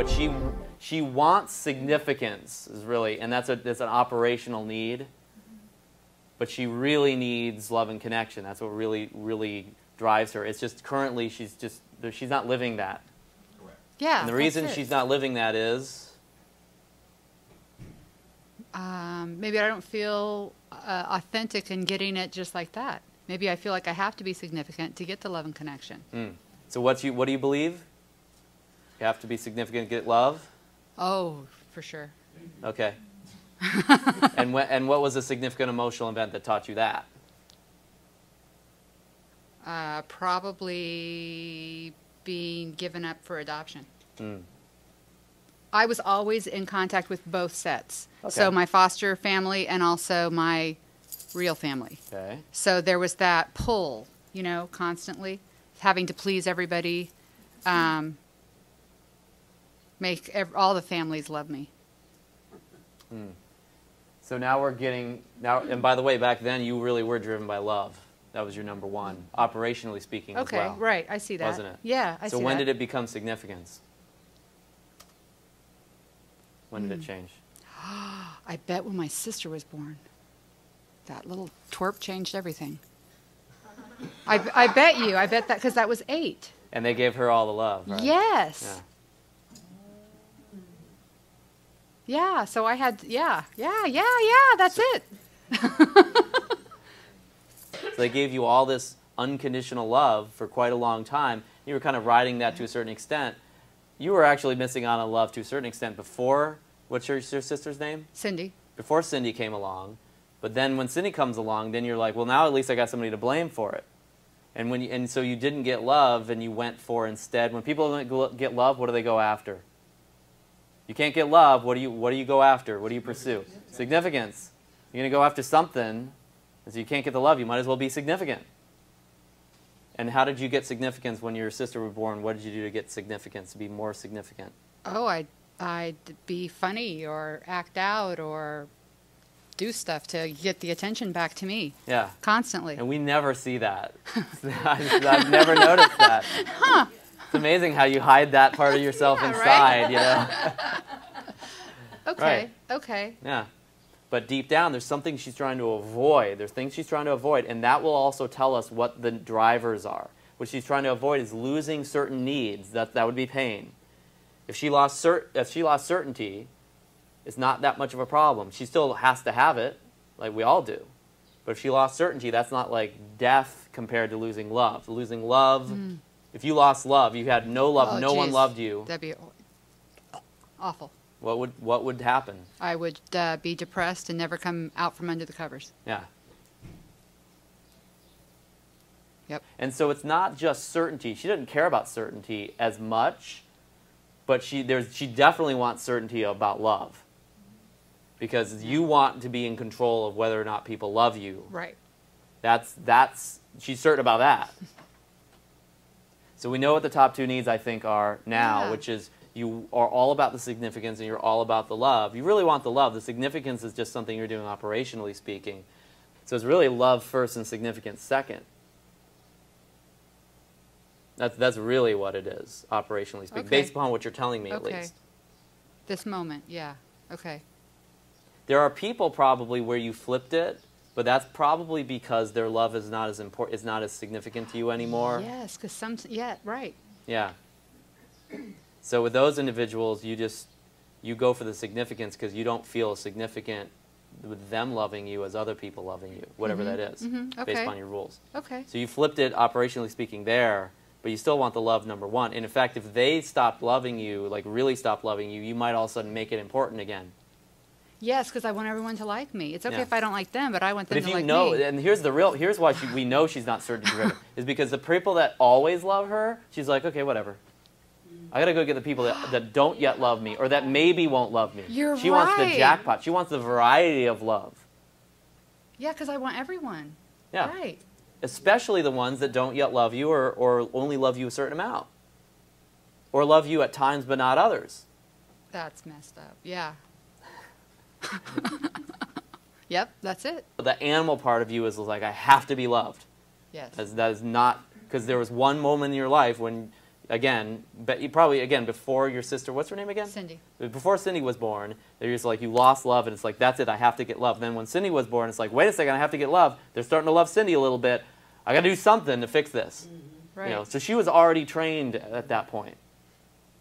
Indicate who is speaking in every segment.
Speaker 1: but she wants significance, is really, and that's an operational need. But she really needs love and connection. That's what really drives her. It's just currently she's not living that.
Speaker 2: Correct.
Speaker 3: Yeah.
Speaker 1: And the reason she's not living that is
Speaker 3: maybe I don't feel authentic in getting it just like that. Maybe I feel like I have to be significant to get the love and connection.
Speaker 1: So what do you believe? You have to be significant to get love?
Speaker 3: Oh, for sure.
Speaker 1: Okay. And what was a significant emotional event that taught you that?
Speaker 3: Probably being given up for adoption. I was always in contact with both sets.
Speaker 1: Okay.
Speaker 3: So my foster family and also my real family.
Speaker 1: Okay.
Speaker 3: So there was that pull, you know, constantly having to please everybody, make all the families love me.
Speaker 1: So now we're getting and by the way, back then you really were driven by love. That was your number one, operationally speaking.
Speaker 3: Okay,
Speaker 1: as well.
Speaker 3: right. I see that.
Speaker 1: Wasn't it?
Speaker 3: Yeah, I see that.
Speaker 1: So when did it become significance? When did it change?
Speaker 3: I bet when my sister was born. That little twerp changed everything. I bet you. I bet that because that was 8.
Speaker 1: And they gave her all the love, right?
Speaker 3: Yes.
Speaker 1: Yeah.
Speaker 3: Yeah, so I had, that's it.
Speaker 1: So they gave you all this unconditional love for quite a long time. You were kind of riding that to a certain extent. You were actually missing out on love to a certain extent before, what's your sister's name?
Speaker 3: Cindy.
Speaker 1: Before Cindy came along. But then when Cindy comes along, then you're like, well, now at least I got somebody to blame for it. And so you didn't get love, and you went for instead. When people don't get love, what do they go after? You can't get love. What do you go after? What do you pursue? Significance. You're going to go after something. And so you can't get the love. You might as well be significant. And how did you get significance when your sister was born? What did you do to get significance, to be more significant?
Speaker 3: Oh, I'd be funny or act out or do stuff to get the attention back to me.
Speaker 1: Yeah.
Speaker 3: Constantly.
Speaker 1: And we never see that. I've never noticed that.
Speaker 3: Huh.
Speaker 1: It's amazing how you hide that part of yourself inside, you know?
Speaker 3: Okay,
Speaker 1: Right.
Speaker 3: okay.
Speaker 1: Yeah. But deep down, there's something she's trying to avoid. There's things she's trying to avoid, and that will also tell us what the drivers are. What she's trying to avoid is losing certain needs. That would be pain. If she lost certainty, it's not that much of a problem. She still has to have it, like we all do. But if she lost certainty, that's not like death compared to losing love. Losing love, if you lost love, you had no love, no one loved you.
Speaker 3: That'd be awful.
Speaker 1: What would happen?
Speaker 3: I would be depressed and never come out from under the covers.
Speaker 1: Yeah.
Speaker 3: Yep.
Speaker 1: And so it's not just certainty. She doesn't care about certainty as much, but she definitely wants certainty about love. Because you want to be in control of whether or not people love you.
Speaker 3: Right.
Speaker 1: She's certain about that. So we know what the top 2 needs, I think, are now, which is you are all about the significance and you're all about the love. You really want the love. The significance is just something you're doing operationally speaking. So it's really love first and significance second. That's really what it is, operationally speaking, based upon what you're telling me at least.
Speaker 3: This moment, yeah. Okay.
Speaker 1: There are people probably where you flipped it, but that's probably because their love is not as important, is not as significant to you anymore.
Speaker 3: Yes, because right.
Speaker 1: Yeah. So with those individuals, you go for the significance because you don't feel significant with them loving you as other people loving you, whatever that is, based upon your rules.
Speaker 3: Okay.
Speaker 1: So you flipped it, operationally speaking, there, but you still want the love number one. And in fact, if they stopped loving you, like really stopped loving you, you might all of a sudden make it important again.
Speaker 3: Yes, because I want everyone to like me. It's okay if I don't like them, but I want them to like
Speaker 1: me. And here's why we know she's not certainty driven, is because the people that always love her, she's like, okay, whatever. I got to go get the people that don't yet love me or that maybe won't love me. She wants the jackpot. She wants the variety of love.
Speaker 3: Yeah, because I want everyone.
Speaker 1: Yeah.
Speaker 3: Right.
Speaker 1: Especially the ones that don't yet love you or only love you a certain amount. Or love you at times but not others.
Speaker 3: That's messed up. Yeah. Yep, that's it.
Speaker 1: The animal part of you is like, I have to be loved.
Speaker 3: Yes.
Speaker 1: That is not, because there was one moment in your life when again, but you probably, again, before your sister, what's her name again?
Speaker 3: Cindy.
Speaker 1: Before Cindy was born, they're just like, you lost love, and it's like, that's it, I have to get love. Then when Cindy was born, it's like, wait a second, I have to get love. They're starting to love Cindy a little bit. I got to do something to fix this.
Speaker 3: Right.
Speaker 1: You know, so she was already trained at that point.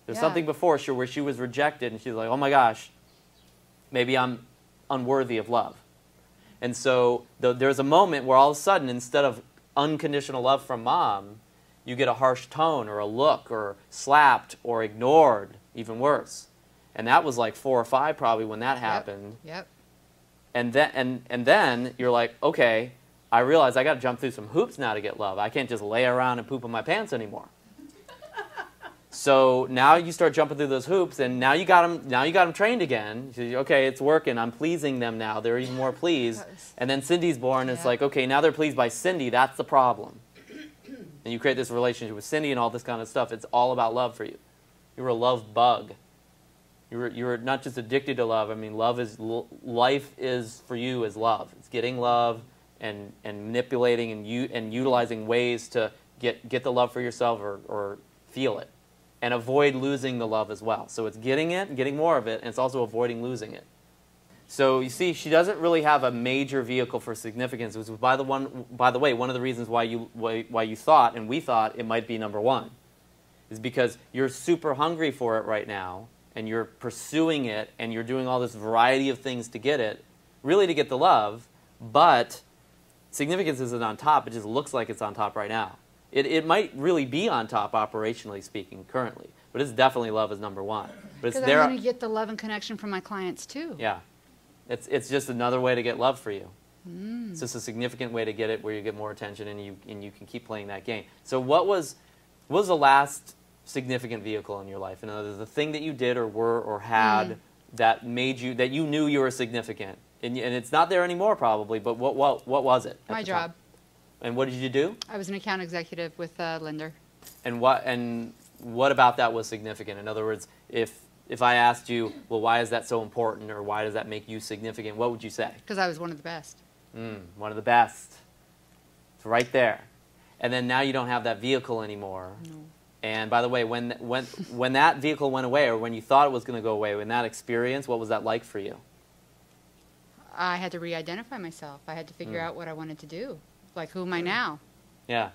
Speaker 1: There's
Speaker 3: Yeah.
Speaker 1: something before her where she was rejected, and she's like, oh my gosh, maybe I'm unworthy of love. And so there's a moment where all of a sudden, instead of unconditional love from mom, you get a harsh tone or a look or slapped or ignored, even worse. And that was like 4 or 5 probably when that happened.
Speaker 3: Yep.
Speaker 1: And then you're like, okay, I realize I got to jump through some hoops now to get love. I can't just lay around and poop in my pants anymore. So now you start jumping through those hoops, and now you got them. Now you got them trained again. So okay, it's working. I'm pleasing them now. They're even more pleased. And then Cindy's born. And it's like, okay, now they're pleased by Cindy. That's the problem. And you create this relationship with Cindy and all this kind of stuff. It's all about love for you. You were a love bug. You were not just addicted to love. I mean, life is for you is love. It's getting love and manipulating and utilizing ways to get the love for yourself or feel it. And avoid losing the love as well. So it's getting it, getting more of it, and it's also avoiding losing it. So you see, she doesn't really have a major vehicle for significance. Which was, by the way, one of the reasons why you thought, and we thought, it might be number 1, is because you're super hungry for it right now, and you're pursuing it, and you're doing all this variety of things to get it, really to get the love, but significance isn't on top. It just looks like it's on top right now. It might really be on top, operationally speaking, currently. But it's definitely love is number 1. But it's
Speaker 3: Because
Speaker 1: there.
Speaker 3: I want to get the love and connection from my clients, too.
Speaker 1: Yeah. It's just another way to get love for you. It's just a significant way to get it where you get more attention and you can keep playing that game. So what was the last significant vehicle in your life? In other words, the thing that you did or were or had that made you, that you knew you were significant. And it's not there anymore probably, but what was it?
Speaker 3: My job.
Speaker 1: And what did you do?
Speaker 3: I was an account executive with Linder.
Speaker 1: And what about that was significant? In other words, if I asked you, well, why is that so important, or why does that make you significant, what would you say?
Speaker 3: Because I was one of the best.
Speaker 1: One of the best. It's right there. And then now you don't have that vehicle anymore.
Speaker 3: No.
Speaker 1: And by the way, when that vehicle went away, or when you thought it was going to go away, in that experience, what was that like for you?
Speaker 3: I had to re-identify myself. I had to figure out what I wanted to do. Like, who am I now?
Speaker 1: Yeah.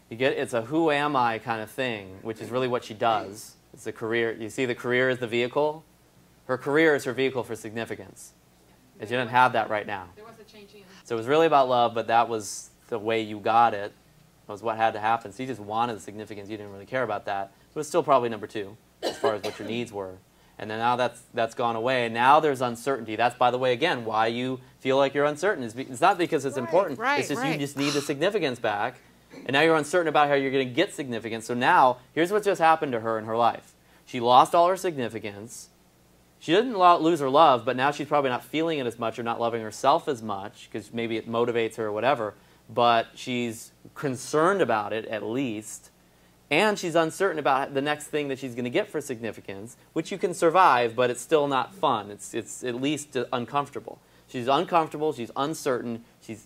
Speaker 1: It's a who am I kind of thing, which is really what she does. It's a career. You see the career is the vehicle? Her career is her vehicle for significance. And she doesn't have that right now.
Speaker 2: There was a change in.
Speaker 1: So it was really about love, but that was the way you got it. That was what had to happen. So you just wanted the significance. You didn't really care about that. But it's still probably number 2 as far as what your needs were. And then now that's gone away. And now there's uncertainty. That's, by the way, again, why you feel like you're uncertain. It's not because it's important. It's just you just need the significance back. And now you're uncertain about how you're going to get significance. So now, here's what just happened to her in her life. She lost all her significance. She didn't lose her love, but now she's probably not feeling it as much or not loving herself as much because maybe it motivates her or whatever. But she's concerned about it, at least. And she's uncertain about the next thing that she's going to get for significance, which you can survive, but it's still not fun. It's at least uncomfortable. She's uncomfortable. She's uncertain. She's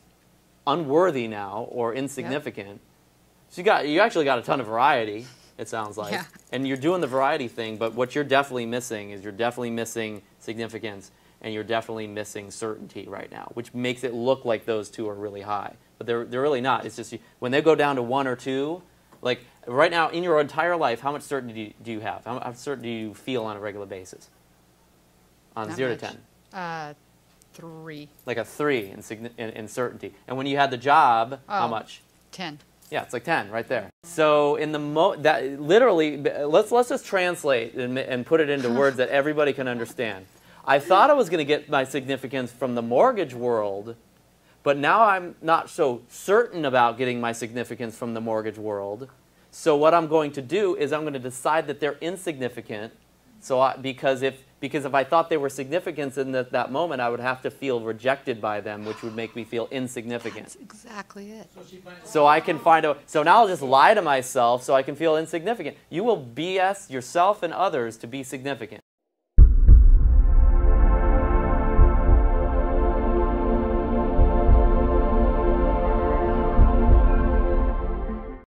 Speaker 1: unworthy now or insignificant. Yep. So you actually got a ton of variety, it sounds like.
Speaker 3: Yeah.
Speaker 1: And you're doing the variety thing, but what you're definitely missing is you're definitely missing significance and you're definitely missing certainty right now, which makes it look like those two are really high. But they're really not. It's just when they go down to 1 or 2, like right now in your entire life, how much certainty do you have? How certain do you feel on a regular basis? On
Speaker 3: Not
Speaker 1: 0
Speaker 3: much.
Speaker 1: to 10?
Speaker 3: 3.
Speaker 1: Like a 3 in certainty. And when you had the job, how much?
Speaker 3: 10.
Speaker 1: Yeah, it's like 10 right there. So in the literally, let's just translate and put it into words that everybody can understand. I thought I was going to get my significance from the mortgage world, but now I'm not so certain about getting my significance from the mortgage world. So what I'm going to do is I'm going to decide that they're insignificant. So because if I thought they were significant in that moment, I would have to feel rejected by them, which would make me feel insignificant.
Speaker 3: That's exactly it.
Speaker 1: So I can so now I'll just lie to myself so I can feel insignificant. You will BS yourself and others to be significant.